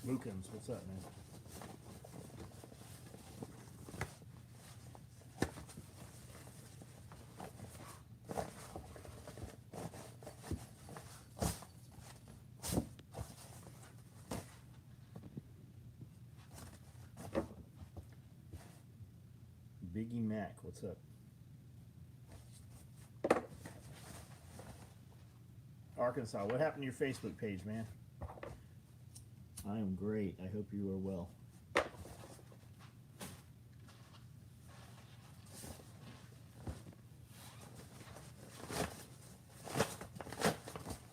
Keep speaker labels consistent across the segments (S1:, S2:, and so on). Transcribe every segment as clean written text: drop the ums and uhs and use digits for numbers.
S1: Mookins, what's up, man? Biggie Mac, what's up? Arkansas, what happened to your Facebook page, man? I am great. I hope you are well.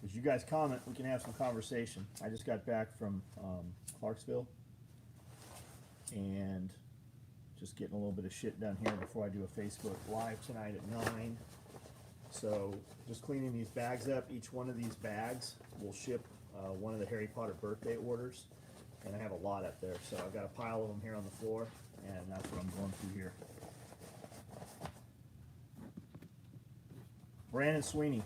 S1: As you guys comment, we can have some conversation. I just got back from Clarksville and just getting a little bit of shit done here before I do a Facebook Live tonight at 9. So just cleaning these bags up. Each one of these bags will ship one of the Harry Potter birthday orders, and I have a lot up there. So I've got a pile of them here on the floor, and that's what I'm going through here. Brandon Sweeney,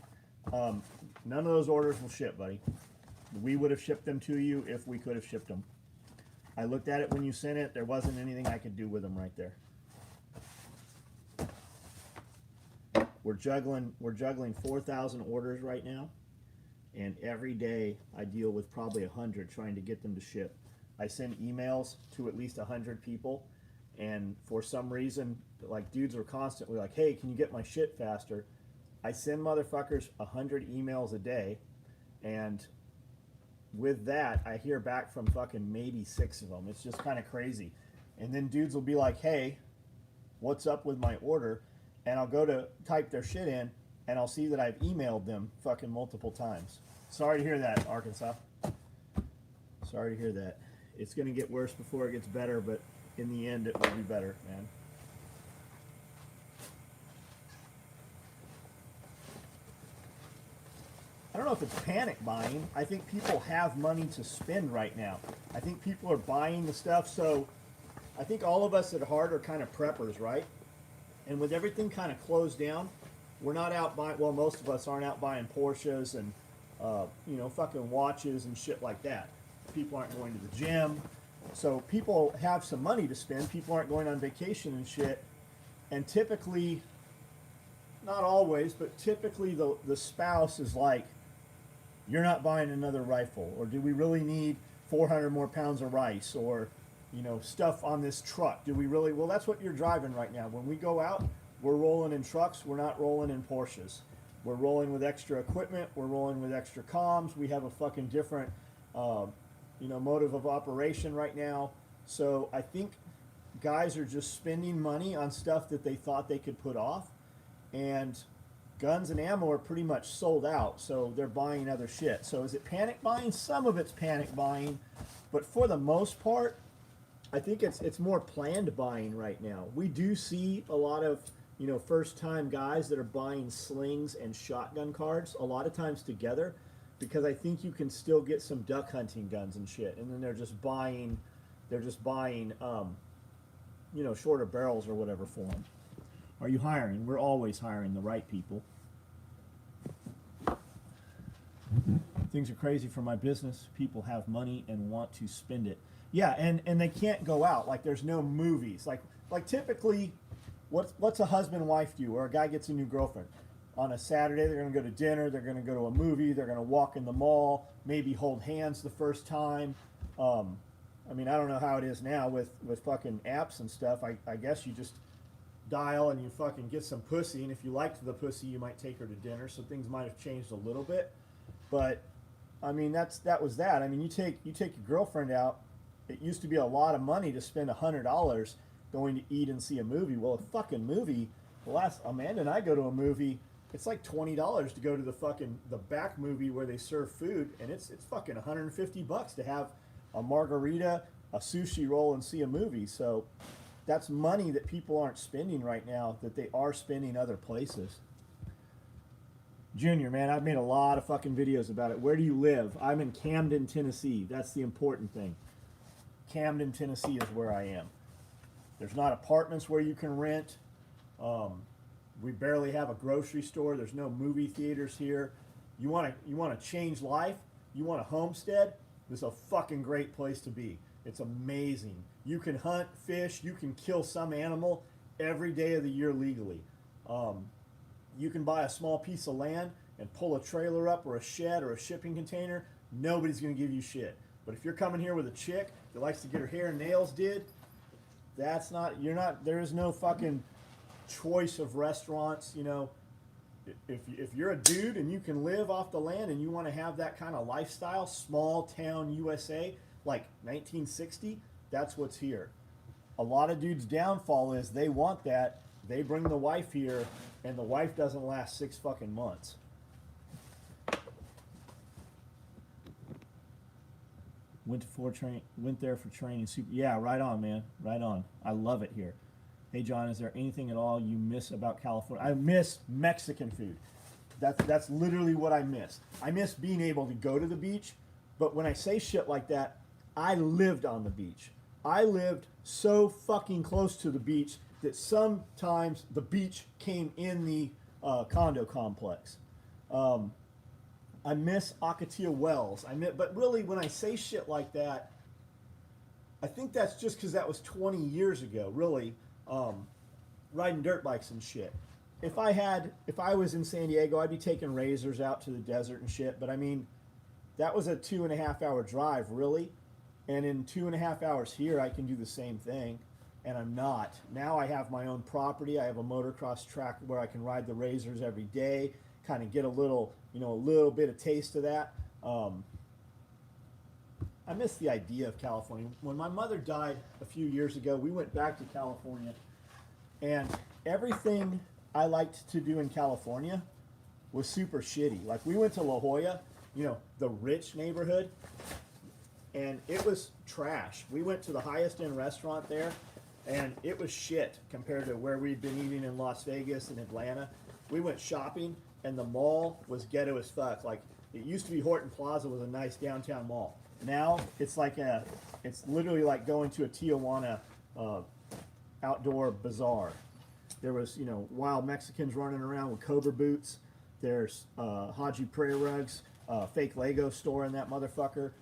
S1: none of those orders will ship, buddy. We would have shipped them to you if we could have shipped them. I looked at it when you sent it. There wasn't anything I could do with them right there. We're juggling 4,000 orders right now, and every day I deal with probably 100 trying to get them to ship. I send emails to at least 100 people, and for some reason, like, dudes are constantly like, hey, can you get my shit faster? I send motherfuckers 100 emails a day, and with that, I hear back from fucking maybe 6 of them. It's just kind of crazy. And then dudes will be like, hey, what's up with my order? And I'll go to type their shit in, and I'll see that I've emailed them fucking multiple times. Sorry to hear that, Arkansas. Sorry to hear that. It's going to get worse before it gets better, but in the end, it will be better, man. I don't know if it's panic buying. I think people have money to spend right now. I think people are buying the stuff. So I think all of us at heart are kind of preppers, right? And with everything kind of closed down, we're not out buying, well, most of us aren't out buying Porsches and, you know, fucking watches and shit like that. People aren't going to the gym. So people have some money to spend. People aren't going on vacation and shit. And typically, not always, but typically the spouse is like, you're not buying another rifle, or do we really need 400 more pounds of rice, or, you know, stuff on this truck? Do we really? Well, that's what you're driving right now. When we go out, we're rolling in trucks. We're not rolling in Porsches. We're rolling with extra equipment. We're rolling with extra comms. We have a fucking different, you know, motive of operation right now. So I think guys are just spending money on stuff that they thought they could put off, and guns and ammo are pretty much sold out, so they're buying other shit. So is it panic buying? Some of it's panic buying, but for the most part, I think it's more planned buying right now. We do see a lot of, you know, first-time guys that are buying slings and shotgun cards, a lot of times together, because I think you can still get some duck hunting guns and shit, and then they're just buying, you know, shorter barrels or whatever for them. Are you hiring? We're always hiring the right people. Things are crazy for my business. People have money and want to spend it. Yeah, and they can't go out. Like, there's no movies. Like typically, what's a husband and wife do? Or a guy gets a new girlfriend. On a Saturday, they're going to go to dinner. They're going to go to a movie. They're going to walk in the mall. Maybe hold hands the first time. I mean, I don't know how it is now with fucking apps and stuff. I guess you just dial and you fucking get some pussy, and if you liked the pussy, you might take her to dinner. So things might have changed a little bit, but I mean, that was that. I mean, you take your girlfriend out. It used to be a lot of money to spend $100 going to eat and see a movie. Well, a fucking movie. The last Amanda and I go to a movie, it's like $20 to go to the back movie where they serve food, and it's fucking $150 to have a margarita, a sushi roll, and see a movie. So that's money that people aren't spending right now that they are spending other places. Junior, man, I've made a lot of fucking videos about it. Where do you live? I'm in Camden, Tennessee. That's the important thing. Camden, Tennessee is where I am. There's not apartments where you can rent. We barely have a grocery store. There's no movie theaters here. You want to change life? You want a homestead? This is a fucking great place to be. It's amazing. You can hunt, fish, you can kill some animal every day of the year legally. You can buy a small piece of land and pull a trailer up or a shed or a shipping container. Nobody's going to give you shit. But if you're coming here with a chick that likes to get her hair and nails did, that's not, you're not, there is no fucking choice of restaurants, you know. If you're a dude and you can live off the land and you want to have that kind of lifestyle, small town USA, like 1960, that's what's here. A lot of dudes' downfall is they want that. They bring the wife here, and the wife doesn't last 6 fucking months. Went there for training. Yeah, right on, man. Right on. I love it here. Hey, John, is there anything at all you miss about California? I miss Mexican food. That's literally what I miss. I miss being able to go to the beach, but when I say shit like that, I lived on the beach. I lived so fucking close to the beach that sometimes the beach came in the condo complex. I miss Ocotillo Wells. But really, when I say shit like that, I think that's just because that was 20 years ago, really, riding dirt bikes and shit. If I was in San Diego, I'd be taking razors out to the desert and shit, but I mean, that was a 2.5 hour drive, really. And in 2.5 hours here, I can do the same thing, and I'm not. Now I have my own property. I have a motocross track where I can ride the razors every day, kind of get a little bit of taste of that. I miss the idea of California. When my mother died a few years ago, we went back to California, and everything I liked to do in California was super shitty. Like, we went to La Jolla, the rich neighborhood, and it was trash. We went to the highest end restaurant there, and it was shit compared to where we'd been eating in Las Vegas and Atlanta. We went shopping, and the mall was ghetto as fuck. Like, it used to be Horton Plaza was a nice downtown mall. Now it's literally like going to a Tijuana outdoor bazaar. There was, wild Mexicans running around with Cobra boots. There's Haji prayer rugs, fake Lego store in that motherfucker.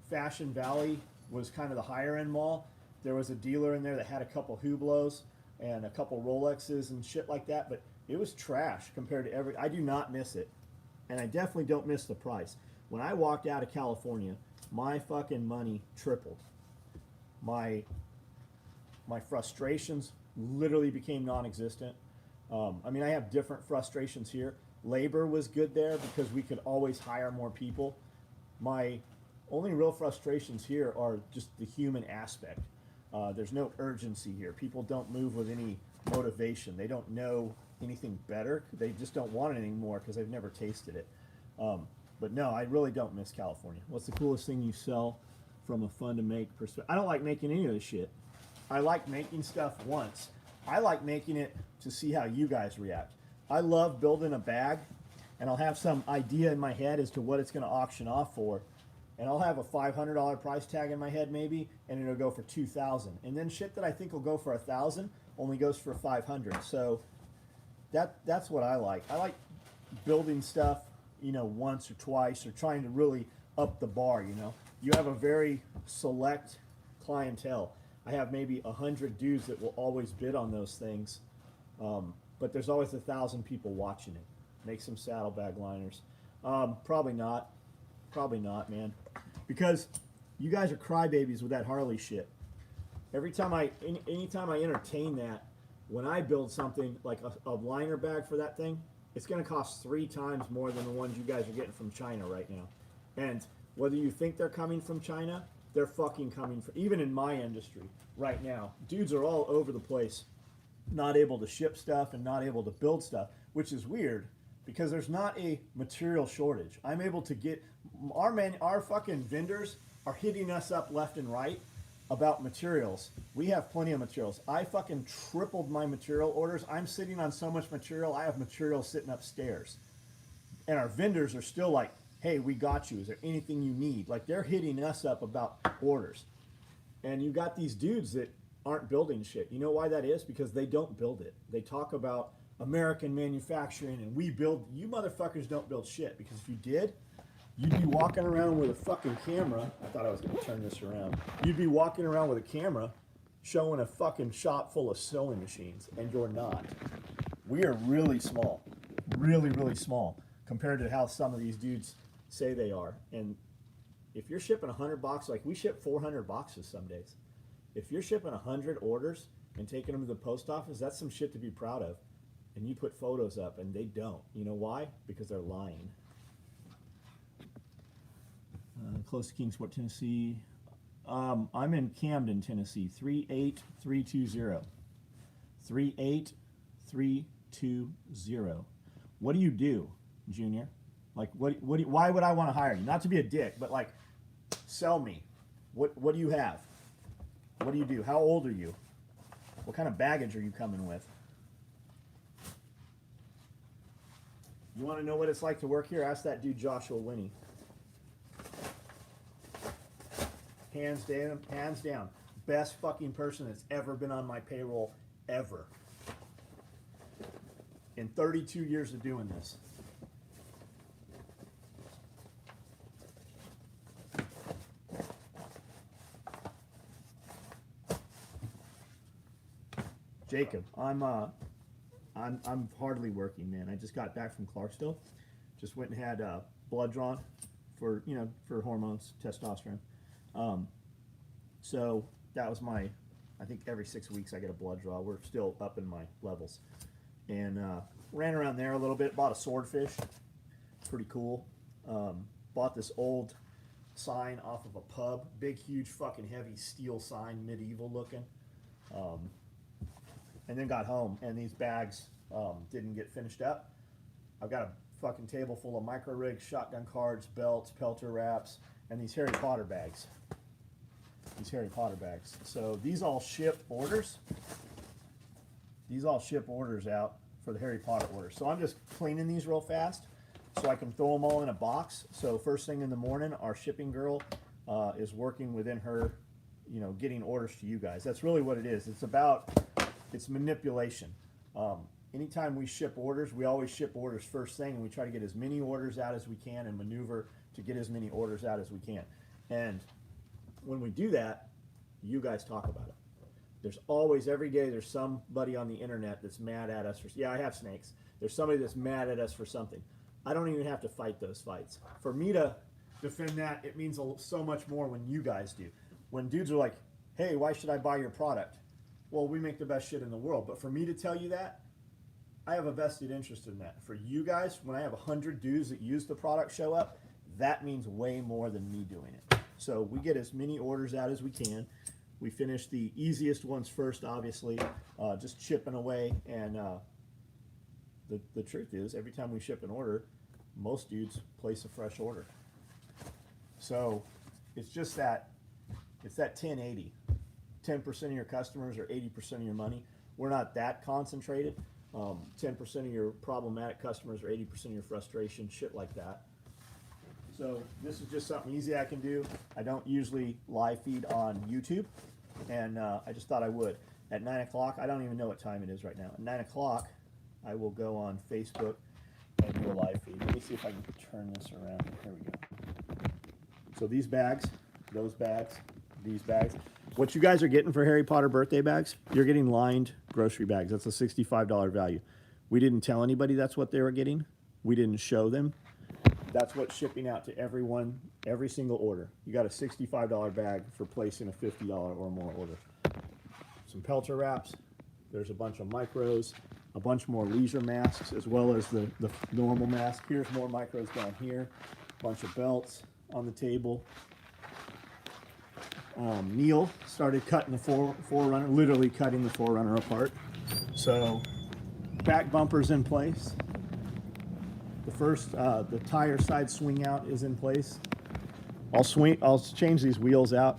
S1: Fashion Valley was kind of the higher end mall. There was a dealer in there that had a couple Hublots and a couple Rolexes and shit like that, but it was trash compared to I do not miss it. And I definitely don't miss the price. When I walked out of California, my fucking money tripled. My frustrations literally became non-existent. I have different frustrations here. Labor was good there because we could always hire more people. My only real frustrations here are just the human aspect. There's no urgency here. People don't move with any motivation. They don't know anything better. They just don't want it anymore because they've never tasted it. But no, I really don't miss California. What's the coolest thing you sell from a fun to make perspective? I don't like making any of this shit. I like making stuff once. I like making it to see how you guys react. I love building a bag, and I'll have some idea in my head as to what it's going to auction off for. And I'll have a $500 price tag in my head maybe, and it'll go for $2,000. And then shit that I think will go for $1,000 only goes for $500. So that's what I like. I like building stuff, once or twice, or trying to really up the bar. You have a very select clientele. I have maybe 100 dudes that will always bid on those things, but there's always 1,000 people watching it. Make some saddlebag liners. Probably not, man, because you guys are crybabies with that Harley shit. Anytime I entertain that, when I build something like a liner bag for that thing, it's going to cost 3 times more than the ones you guys are getting from China right now. And whether you think they're coming from China, they're fucking coming from, even in my industry right now, dudes are all over the place, not able to ship stuff and not able to build stuff, which is weird because there's not a material shortage. I'm able to get, our fucking vendors are hitting us up left and right about materials. We have plenty of materials. I fucking tripled my material orders. I'm sitting on so much material, I have material sitting upstairs. And our vendors are still like, hey, we got you. Is there anything you need? Like, they're hitting us up about orders. And you got these dudes that aren't building shit. You know why that is? Because they don't build it. They talk about American manufacturing and we build. You motherfuckers don't build shit, because if you did, You'd be walking around with a fucking camera. I thought I was going to turn this around. You'd be walking around with a camera showing a fucking shop full of sewing machines, and you're not. We are really small. Really, really small compared to how some of these dudes say they are. And if you're shipping 100 boxes, like we ship 400 boxes some days. If you're shipping 100 orders and taking them to the post office, that's some shit to be proud of. And you put photos up, and they don't. You know why? Because they're lying. Close to Kingsport, Tennessee. I'm in Camden, Tennessee. 38320. 38320. What do you do, Junior? Like, why would I want to hire you? Not to be a dick, but like, sell me. What do you have? What do you do? How old are you? What kind of baggage are you coming with? You want to know what it's like to work here? Ask that dude Joshua Winnie. Hands down, best fucking person that's ever been on my payroll, ever. In 32 years of doing this. Jacob, I'm hardly working, man. I just got back from Clarksville. Just went and had blood drawn for hormones, testosterone. So that was I think every 6 weeks I get a blood draw. We're still up in my levels. And ran around there a little bit, bought a swordfish. Pretty cool. Bought this old sign off of a pub. Big, huge, fucking heavy steel sign, medieval looking. And then got home, and these bags didn't get finished up. I've got a fucking table full of micro rigs, shotgun cards, belts, pelter wraps, and these Harry Potter bags. So these all ship orders. These all ship orders out for the Harry Potter orders. So I'm just cleaning these real fast so I can throw them all in a box. So first thing in the morning, our shipping girl is working within her, getting orders to you guys. That's really what it is. It's manipulation. Anytime we ship orders, we always ship orders first thing, and we try to get as many orders out as we can and maneuver to get as many orders out as we can. And when we do that, you guys talk about it. There's always, every day, there's somebody on the internet that's mad at us. Yeah, I have snakes. There's somebody that's mad at us for something. I don't even have to fight those fights. For me to defend that, it means so much more when you guys do. When dudes are like, hey, why should I buy your product? Well, we make the best shit in the world. But for me to tell you that, I have a vested interest in that. For you guys, when I have 100 dudes that use the product show up, that means way more than me doing it. So we get as many orders out as we can. We finish the easiest ones first, obviously, just chipping away. And the truth is, every time we ship an order, most dudes place a fresh order. So it's just that, it's that 10-80. 10% of your customers or 80% of your money. We're not that concentrated. 10% of your problematic customers or 80% of your frustration, shit like that. So this is just something easy I can do. I don't usually live feed on YouTube, and I just thought I would. At 9 o'clock, I don't even know what time it is right now. At 9 o'clock, I will go on Facebook and do a live feed. Let me see if I can turn this around. Here we go. So these bags, those bags, these bags. What you guys are getting for Harry Potter birthday bags, you're getting lined grocery bags. That's a $65 value. We didn't tell anybody that's what they were getting. We didn't show them. That's what's shipping out to everyone, every single order. You got a $65 bag for placing a $50 or more order. Some pelter wraps. There's a bunch of micros, a bunch more leisure masks, as well as the normal mask. Here's more micros down here. A bunch of belts on the table. Neil started cutting the Forerunner, literally cutting the Forerunner apart. So back bumper's in place. The tire side swing out is in place. I'll change these wheels out.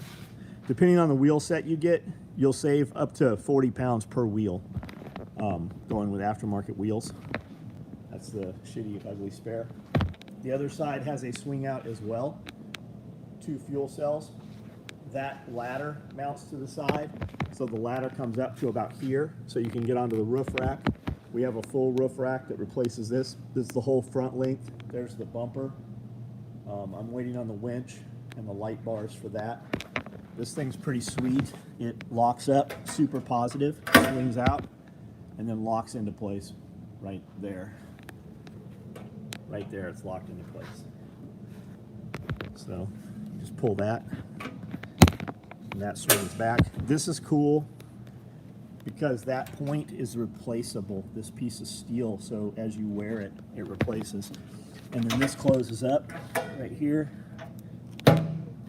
S1: Depending on the wheel set you get, you'll save up to 40 pounds per wheel going with aftermarket wheels. That's the shitty, ugly spare. The other side has a swing out as well. 2 fuel cells. That ladder mounts to the side, so the ladder comes up to about here, so you can get onto the roof rack. We have a full roof rack that replaces this. This is the whole front length. There's the bumper. I'm waiting on the winch and the light bars for that. This thing's pretty sweet. It locks up, super positive, swings out, and then locks into place right there. Right there, it's locked into place. So just pull that, and that swings back. This is cool because that point is replaceable, this piece of steel, so as you wear it, it replaces. And then this closes up right here,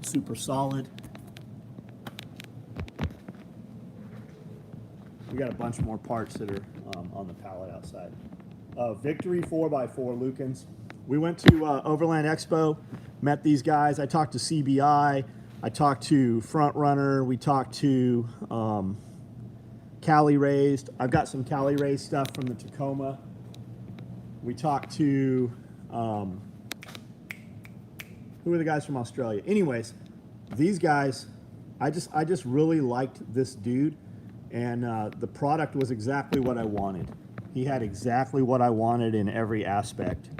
S1: super solid. We got a bunch more parts that are on the pallet outside. Victory 4x4 Lukens. We went to Overland Expo, met these guys. I talked to CBI, I talked to Front Runner, we talked to Cali Raised. I've got some Cali Raised stuff from the Tacoma. We talked to who are the guys from Australia? Anyways, these guys, I just really liked this dude, and the product was exactly what I wanted. He had exactly what I wanted in every aspect.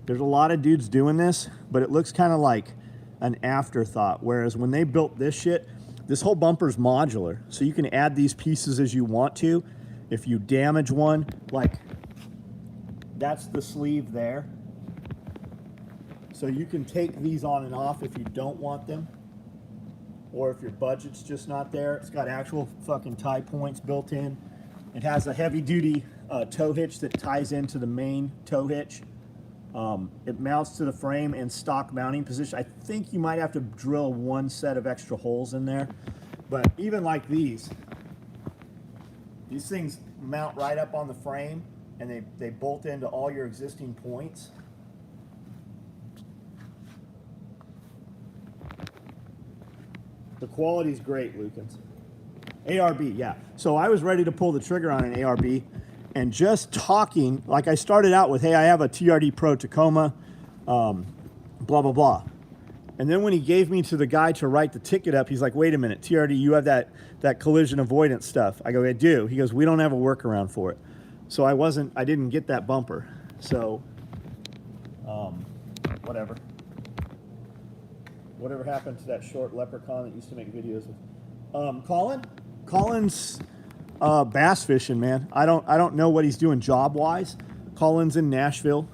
S1: There's a lot of dudes doing this, but it looks kind of like an afterthought, whereas when they built this shit, this whole bumper's modular, so you can add these pieces as you want to. If you damage one, like that's the sleeve there. So you can take these on and off if you don't want them, or if your budget's just not there. It's got actual fucking tie points built in. It has a heavy duty tow hitch that ties into the main tow hitch. It mounts to the frame and stock mounting position. I think you might have to drill one set of extra holes in there, but even like these things mount right up on the frame, and they bolt into all your existing points. The quality's great, Lukens. ARB, yeah. So I was ready to pull the trigger on an ARB, and just talking, like I started out with, hey, I have a TRD Pro Tacoma, blah, blah, blah. And then when he gave me to the guy to write the ticket up, he's like, wait a minute, TRD, you have that collision avoidance stuff. I go, I do. He goes, we don't have a workaround for it. So I didn't get that bumper. So, whatever. Whatever happened to that short leprechaun that used to make videos with? Colin's bass fishing, man. I don't know what he's doing job wise. Colin's in Nashville.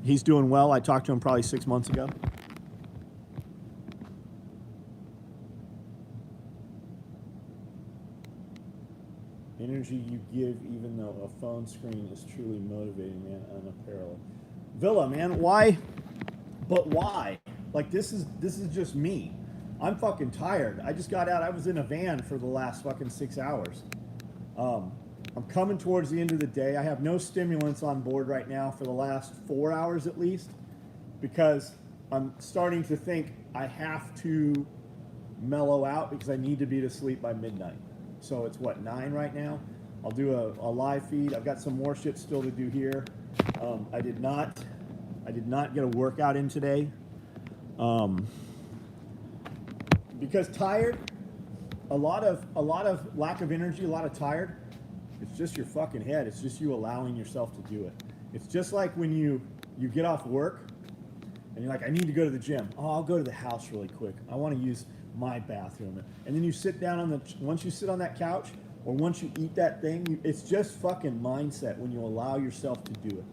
S1: He's doing well. I talked to him probably 6 months ago. Energy you give, even though a phone screen is truly motivating, man. Unapparalleled. Villa, man, why? But why? Like this is just me. I'm fucking tired. I just got out. I was in a van for the last fucking 6 hours. I'm coming towards the end of the day. I have no stimulants on board right now for the last 4 hours at least, because I'm starting to think I have to mellow out because I need to be to sleep by midnight. So it's what, 9 right now? I'll do a live feed. I've got some more shit still to do here. I did not get a workout in today. Because tired, a lot of lack of energy, a lot of tired. It's just your fucking head. It's just you allowing yourself to do it. It's just like when you get off work and you're like, I need to go to the gym. Oh, I'll go to the house really quick. I want to use my bathroom. And then you sit down once you sit on that couch or once you eat that thing, it's just fucking mindset when you allow yourself to do it.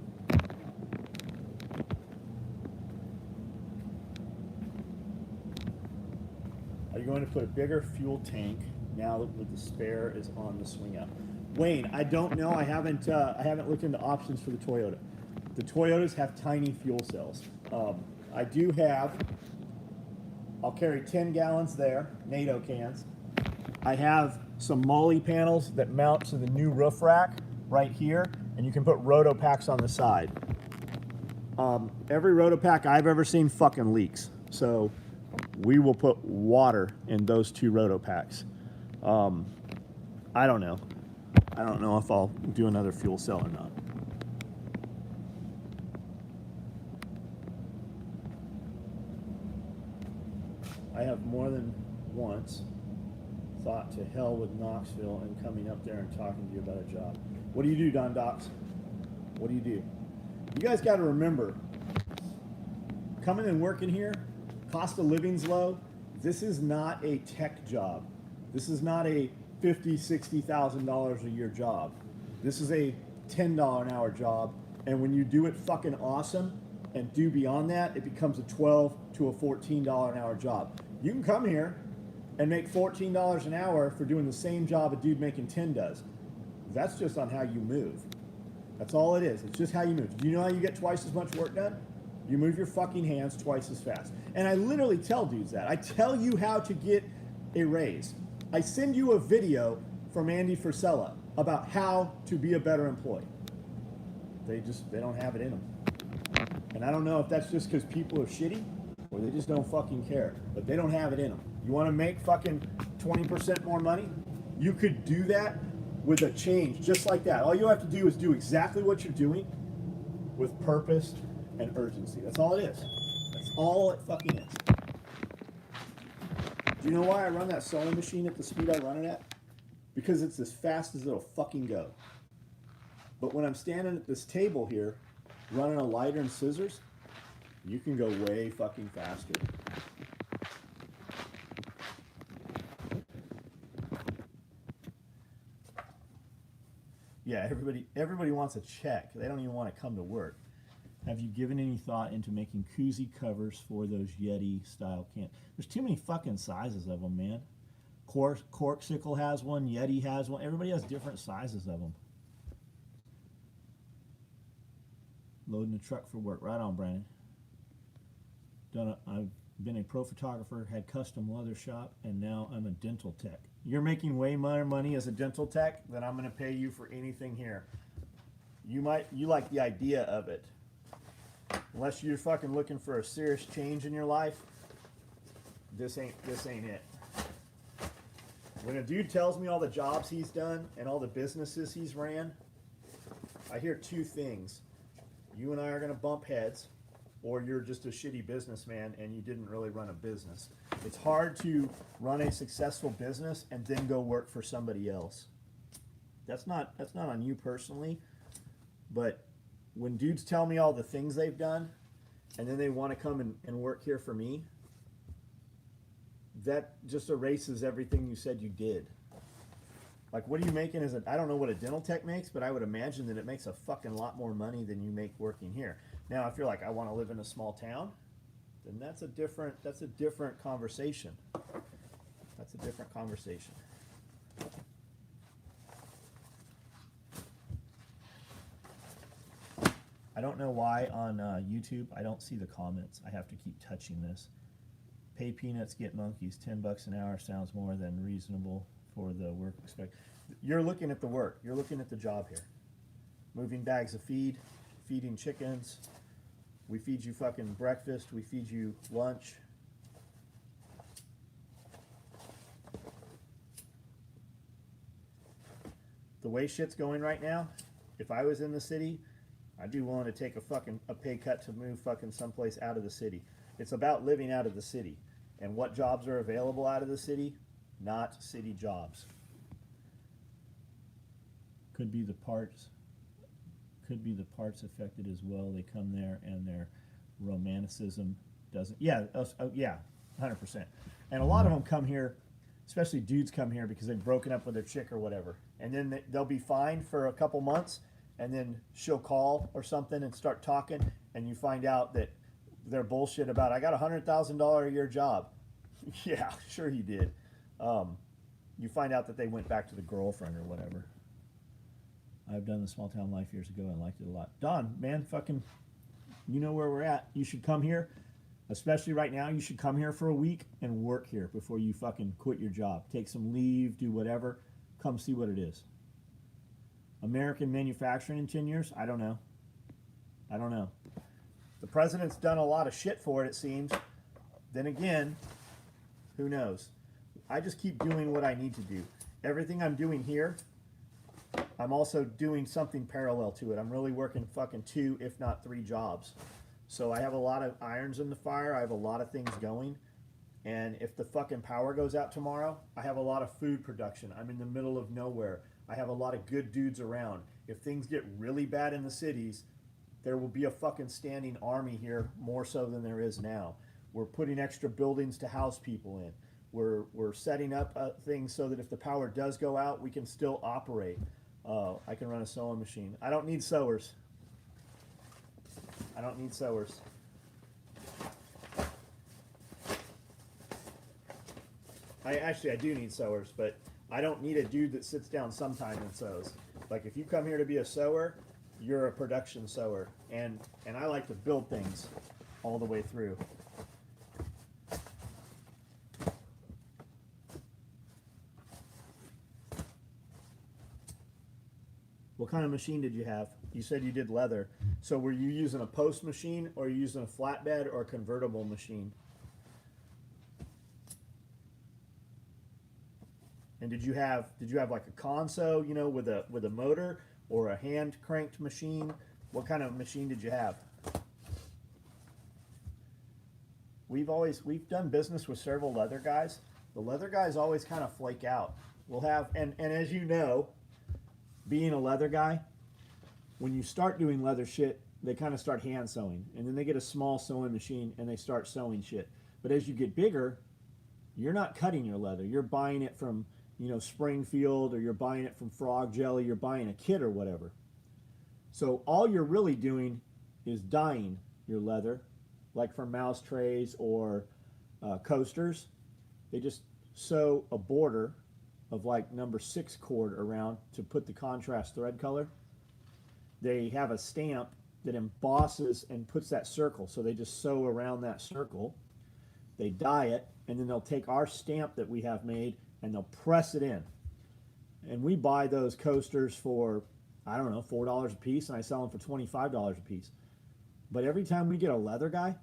S1: Are you going to put a bigger fuel tank now that the spare is on the swing out? Wayne, I don't know. I haven't looked into options for the Toyota. The Toyotas have tiny fuel cells. I do have. I'll carry 10 gallons there, NATO cans. I have some Molly panels that mount to the new roof rack right here, and you can put roto packs on the side. Every roto pack I've ever seen fucking leaks, so we will put water in those 2 roto packs. I don't know. I don't know if I'll do another fuel cell or not. I have more than once thought to hell with Knoxville and coming up there and talking to you about a job. What do you do, Don Docs? What do? You guys got to remember, coming and working here, cost of living's low. This is not a tech job. This is not a $50,000-$60,000 a year job. This is a $10 an hour job. And when you do it fucking awesome and do beyond that, it becomes a $12 to a $14 an hour job. You can come here and make $14 an hour for doing the same job a dude making 10 does. That's just on how you move. That's all it is. It's just how you move. Do you know how you get twice as much work done? You move your fucking hands twice as fast. And I literally tell dudes that. I tell you how to get a raise. I send you a video from Andy Frisella about how to be a better employee. They don't have it in them. And I don't know if that's just because people are shitty or they just don't fucking care. But they don't have it in them. You want to make fucking 20% more money? You could do that with a change just like that. All you have to do is do exactly what you're doing with purpose and urgency. That's all it is. That's all it fucking is. Do you know why I run that sewing machine at the speed I run it at? Because it's as fast as it'll fucking go. But when I'm standing at this table here, running a lighter and scissors, you can go way fucking faster. Yeah, everybody wants a check. They don't even want to come to work. Have you given any thought into making koozie covers for those Yeti style cans? There's too many fucking sizes of them, man. Corksicle has one, Yeti has one. Everybody has different sizes of them. Loading the truck for work. Right on, Brandon. I've been a pro photographer, had custom leather shop, and now I'm a dental tech. You're making way more money as a dental tech than I'm going to pay you for anything here. You like the idea of it. Unless you're fucking looking for a serious change in your life, this ain't it. When a dude tells me all the jobs he's done and all the businesses he's ran, I hear two things. You and I are going to bump heads, or you're just a shitty businessman and you didn't really run a business. It's hard to run a successful business and then go work for somebody else. That's not on you personally, but when dudes tell me all the things they've done and then they want to come and work here for me, that just erases everything you said you did. Like, what are you making as I don't know what a dental tech makes, but I would imagine that it makes a fucking lot more money than you make working here. Now, if you're like, I want to live in a small town, then that's a different conversation. That's a different conversation. I don't know why on YouTube I don't see the comments. I have to keep touching this. Pay peanuts, get monkeys. $10 an hour sounds more than reasonable for the work expect. You're looking at the work. You're looking at the job here. Moving bags of feed, feeding chickens. We feed you fucking breakfast. We feed you lunch. The way shit's going right now, if I was in the city, I'd be willing to take a pay cut to move fucking someplace out of the city. It's about living out of the city. And what jobs are available out of the city? Not city jobs. Could be the parts affected as well. They come there and their romanticism doesn't. Yeah, yeah, 100%. And a lot of them come here, especially dudes come here because they've broken up with their chick or whatever, and then they'll be fine for a couple months, and then she'll call or something and start talking, and you find out that they're bullshit about, I got a $100,000 a year job. Yeah, sure he did. You find out that they went back to the girlfriend or whatever. I've done the small town life years ago and liked it a lot. Don, man, fucking, you know where we're at. You should come here, especially right now. You should come here for a week and work here before you fucking quit your job. Take some leave, do whatever. Come see what it is. American manufacturing in 10 years? I don't know. I don't know. The president's done a lot of shit for it, it seems. Then again, who knows? I just keep doing what I need to do. Everything I'm doing here, I'm also doing something parallel to it. I'm really working fucking 2, if not 3 jobs. So I have a lot of irons in the fire. I have a lot of things going. And if the fucking power goes out tomorrow, I have a lot of food production. I'm in the middle of nowhere. I have a lot of good dudes around. If things get really bad in the cities, there will be a fucking standing army here more so than there is now. We're putting extra buildings to house people in. We're setting up things so that if the power does go out, we can still operate. I can run a sewing machine. I don't need sewers. I don't need sewers. I do need sewers, but I don't need a dude that sits down sometime and sews. Like if you come here to be a sewer, you're a production sewer, and I like to build things all the way through. What kind of machine did you have? You said you did leather. So were you using a post machine, or are you using a flatbed or a convertible machine? And did you have like a console, you know, with a motor, or a hand cranked machine? What kind of machine did you have? We've done business with several leather guys. The leather guys always kind of flake out. We'll have, and as you know, being a leather guy, when you start doing leather shit, they kind of start hand sewing, and then they get a small sewing machine and they start sewing shit. But as you get bigger, you're not cutting your leather. You're buying it from, you know, Springfield, or you're buying it from Frog Jelly. You're buying a kit or whatever. So all you're really doing is dyeing your leather, like for mouse trays or coasters. They just sew a border of like number 6 cord around to put the contrast thread color. They have a stamp that embosses and puts that circle, so they just sew around that circle. They dye it, and then they'll take our stamp that we have made and they'll press it in. And we buy those coasters for, I don't know, $4 a piece, and I sell them for $25 a piece. But every time we get a leather guy,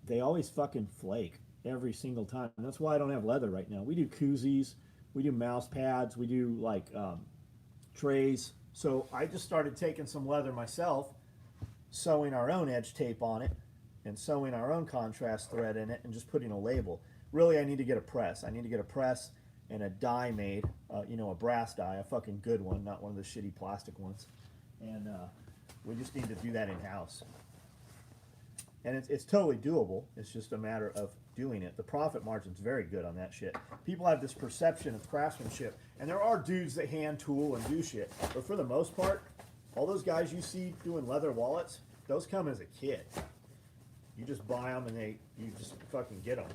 S1: they always fucking flake every single time. And that's why I don't have leather right now. We do koozies, we do mouse pads, we do like trays. So I just started taking some leather myself, sewing our own edge tape on it, and sewing our own contrast thread in it, and just putting a label. Really, I need to get a press. I need to get a press and a die made, you know, a brass die, a fucking good one, not one of the shitty plastic ones. And we just need to do that in-house. And it's totally doable. It's just a matter of doing it. The profit margin's very good on that shit. People have this perception of craftsmanship, and there are dudes that hand tool and do shit. But for the most part, all those guys you see doing leather wallets, those come as a kit. You just buy them and you just fucking get them.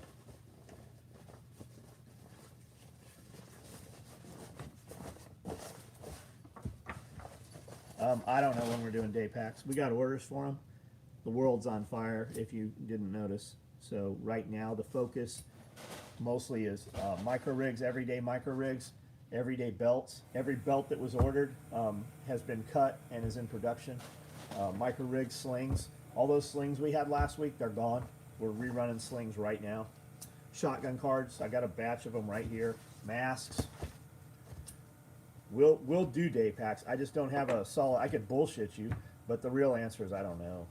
S1: I don't know when we're doing day packs. We got orders for them. The world's on fire, if you didn't notice. So right now the focus mostly is micro rigs, everyday micro rigs, everyday belts. Every belt that was ordered has been cut and is in production. Micro rigs, slings. All those slings we had last week, they're gone. We're rerunning slings right now. Shotgun cards, I got a batch of them right here. Masks. We'll do day packs. I just don't have a solid. I could bullshit you, but the real answer is I don't know.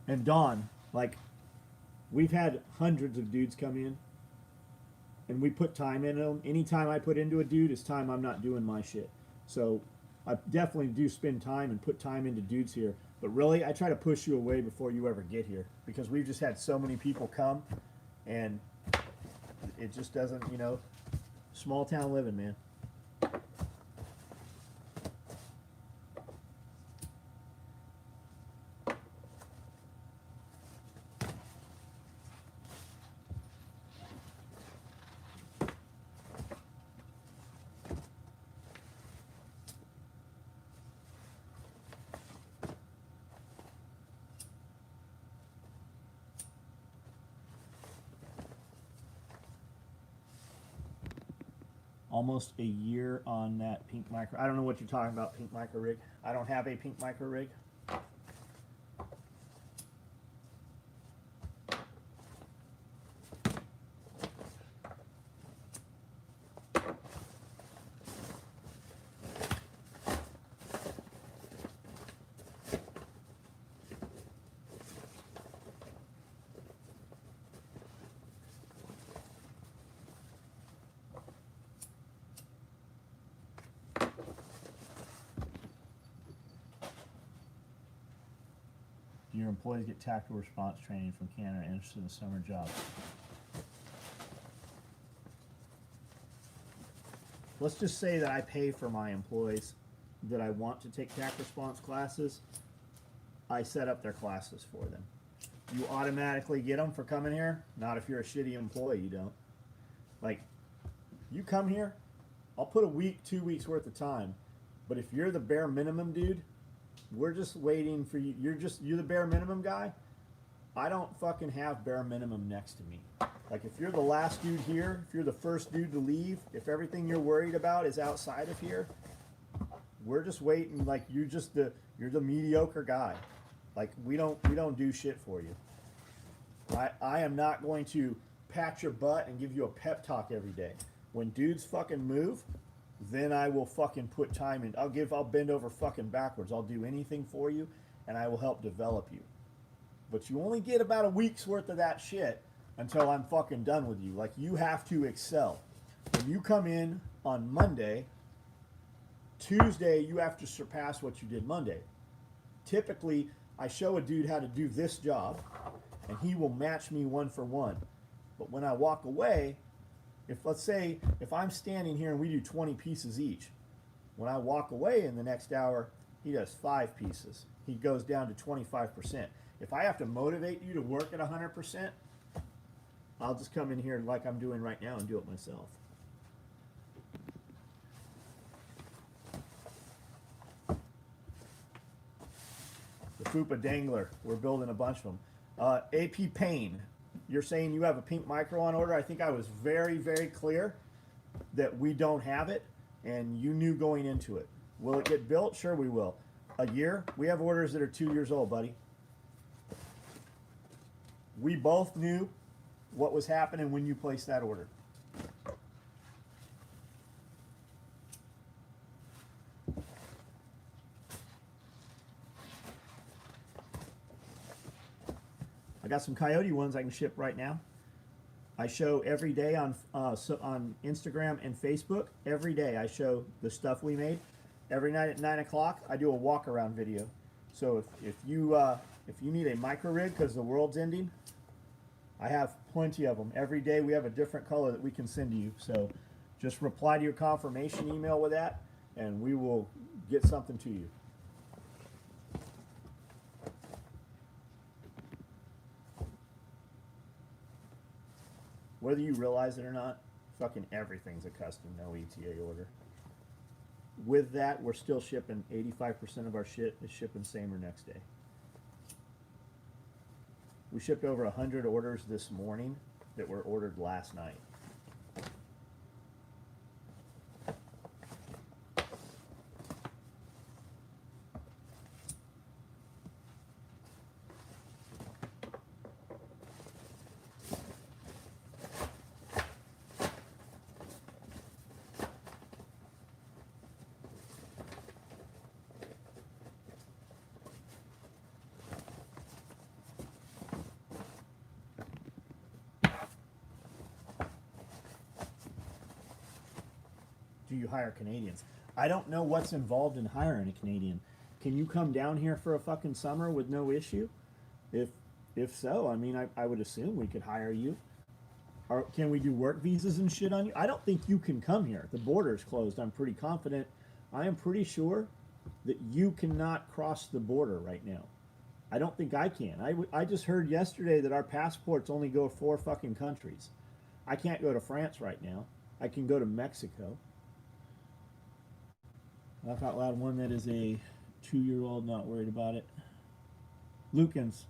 S1: And Dawn, like, we've had hundreds of dudes come in, and we put time into them. Any time I put into a dude is time I'm not doing my shit. So I definitely do spend time and put time into dudes here. But really, I try to push you away before you ever get here, because we've just had so many people come, and it just doesn't, you know, small town living, man. Almost a year on that pink micro. I don't know what you're talking about, pink micro rig. I don't have a pink micro rig. Your employees get tactical response training from Canada and interested in the summer job. Let's just say that I pay for my employees that I want to take TAC response classes. I set up their classes for them. You automatically get them for coming here? Not if you're a shitty employee, you don't. Like, you come here, I'll put a week, 2 weeks worth of time. But if you're the bare minimum dude, we're just waiting for you. You're the bare minimum guy. I don't fucking have bare minimum next to me. Like, if you're the last dude here, if you're the first dude to leave, if everything you're worried about is outside of here, we're just waiting. Like, you're the mediocre guy. Like, we don't do shit for you. I am not going to pat your butt and give you a pep talk every day. When dudes fucking move, then I will fucking put time in. I'll bend over fucking backwards. I'll do anything for you, and I will help develop you. But you only get about a week's worth of that shit until I'm fucking done with you. Like, you have to excel. When you come in on Monday, Tuesday you have to surpass what you did Monday. Typically, I show a dude how to do this job, and he will match me 1 for 1. But when I walk away, let's say if I'm standing here and we do 20 pieces each, when I walk away in the next hour, he does 5 pieces. He goes down to 25%. If I have to motivate you to work at 100%, I'll just come in here like I'm doing right now and do it myself. The Fupa Dangler, we're building a bunch of them. AP Payne, you're saying you have a pink micro on order. I think I was very, very clear that we don't have it, and you knew going into it. Will it get built? Sure we will. A year? We have orders that are 2 years old, buddy. We both knew what was happening when you placed that order. I got some Coyote ones I can ship right now. I show every day on Instagram and Facebook. Every day I show the stuff we made. Every night at 9 o'clock, I do a walk around video. So if you need a micro rig because the world's ending, I have plenty of them. Every day we have a different color that we can send to you. So just reply to your confirmation email with that, and we will get something to you. Whether you realize it or not, fucking everything's a custom, no ETA order. With that, we're still shipping 85% of our shit is shipping same or next day. We shipped over 100 orders this morning that were ordered last night. Do you hire Canadians? I don't know what's involved in hiring a Canadian. Can you come down here for a fucking summer with no issue? If so, I mean, I would assume we could hire you. Or can we do work visas and shit on you? I don't think you can come here. The border's closed. I'm pretty confident. I am pretty sure that you cannot cross the border right now. I don't think I can. I just heard yesterday that our passports only go 4 fucking countries. I can't go to France right now. I can go to Mexico. Laugh out loud, one that is a 2-year-old, not worried about it. Lukens,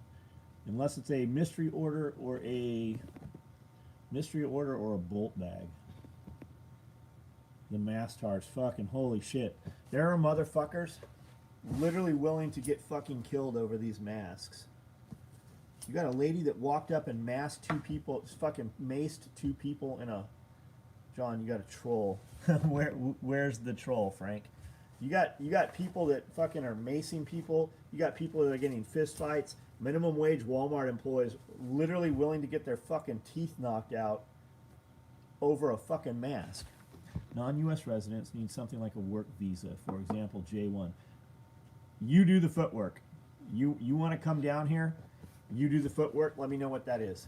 S1: unless it's a mystery order or a bolt bag. The Mastars, fucking holy shit. There are motherfuckers literally willing to get fucking killed over these masks. You got a lady that walked up and masked 2 people, fucking maced 2 people in a... John, you got a troll. Where's the troll, Frank? You got people that fucking are macing people. You got people that are getting fist fights. Minimum wage Walmart employees literally willing to get their fucking teeth knocked out over a fucking mask. Non-U.S. residents need something like a work visa, for example, J1. You do the footwork. You want to come down here? You do the footwork. Let me know what that is.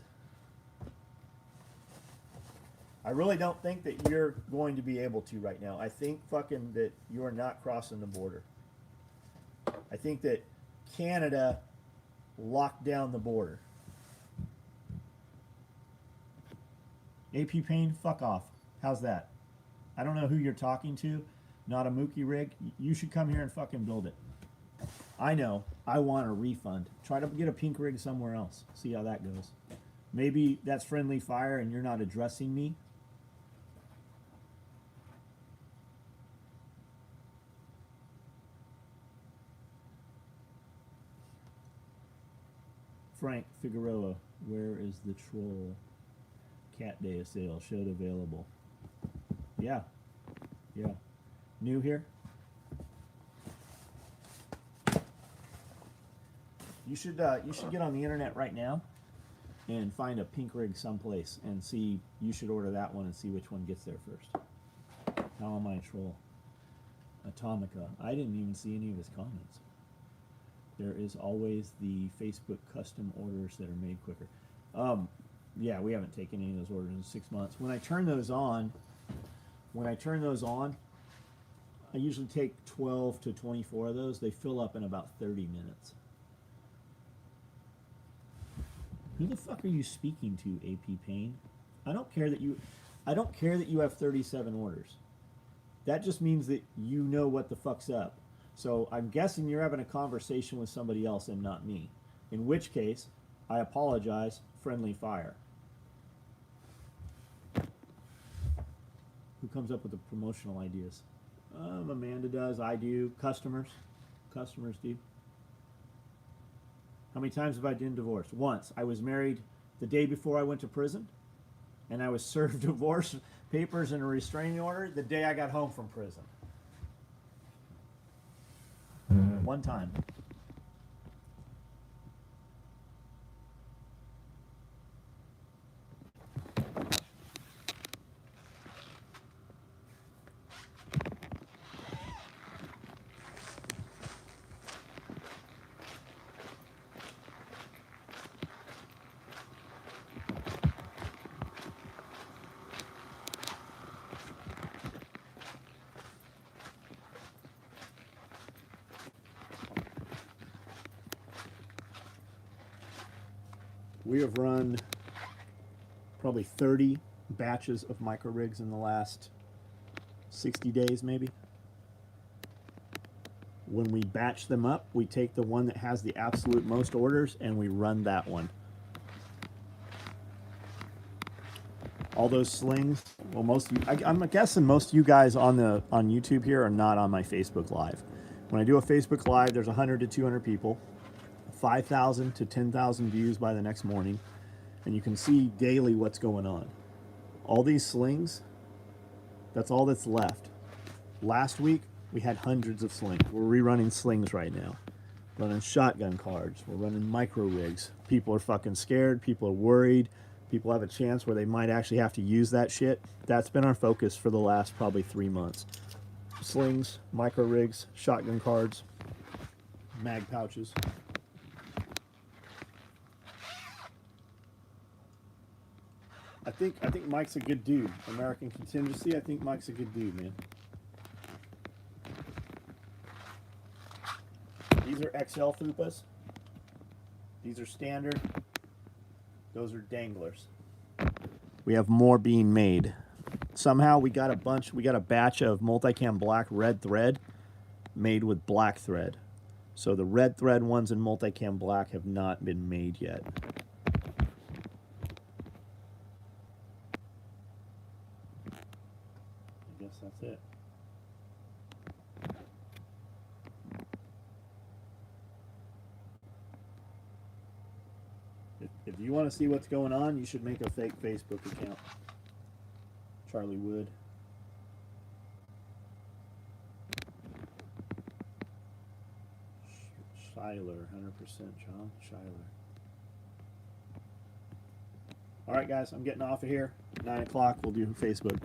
S1: I really don't think that you're going to be able to right now. I think fucking that you are not crossing the border. I think that Canada locked down the border. AP Payne, fuck off. How's that? I don't know who you're talking to. Not a Mookie rig. You should come here and fucking build it. I know. I want a refund. Try to get a pink rig somewhere else. See how that goes. Maybe that's friendly fire and you're not addressing me. Frank Figueroa, where is the troll? Cat Day sale showed available. Yeah. Yeah. New here? You should get on the internet right now and find a pink rig someplace and see. You should order that one and see which one gets there first. How am I a troll? Atomica. I didn't even see any of his comments. There is always the Facebook custom orders that are made quicker. Yeah, we haven't taken any of those orders in 6 months. When I turn those on, I usually take 12 to 24 of those. They fill up in about 30 minutes. Who the fuck are you speaking to, AP Payne? I don't care that you have 37 orders. That just means that you know what the fuck's up. So I'm guessing you're having a conversation with somebody else and not me. In which case, I apologize, friendly fire. Who comes up with the promotional ideas? Amanda does, I do, customers do. How many times have I been divorced? Once. I was married the day before I went to prison, and I was served divorce papers and a restraining order the day I got home from prison. One time. We have run probably 30 batches of micro rigs in the last 60 days, maybe. When we batch them up, we take the one that has the absolute most orders and we run that one. All those slings, well, most of you, I'm guessing most of you guys on YouTube here are not on my Facebook Live. When I do a Facebook Live, there's 100 to 200 people. 5,000 to 10,000 views by the next morning, and you can see daily what's going on. All these slings, that's all that's left. Last week, we had hundreds of slings. We're rerunning slings right now. Running shotgun cards. We're running micro rigs. People are fucking scared. People are worried. People have a chance where they might actually have to use that shit. That's been our focus for the last probably 3 months. Slings, micro rigs, shotgun cards, mag pouches. I think Mike's a good dude. American Contingency, I think Mike's a good dude, man. These are XL fupas. These are standard. Those are danglers. We have more being made. Somehow we got a batch of multicam black red thread made with black thread. So the red thread ones in multicam black have not been made yet. I guess that's it. If you want to see what's going on, you should make a fake Facebook account. Charlie Wood. Schuyler, 100% John Schuyler. All right, guys, I'm getting off of here. 9 o'clock, we'll do Facebook.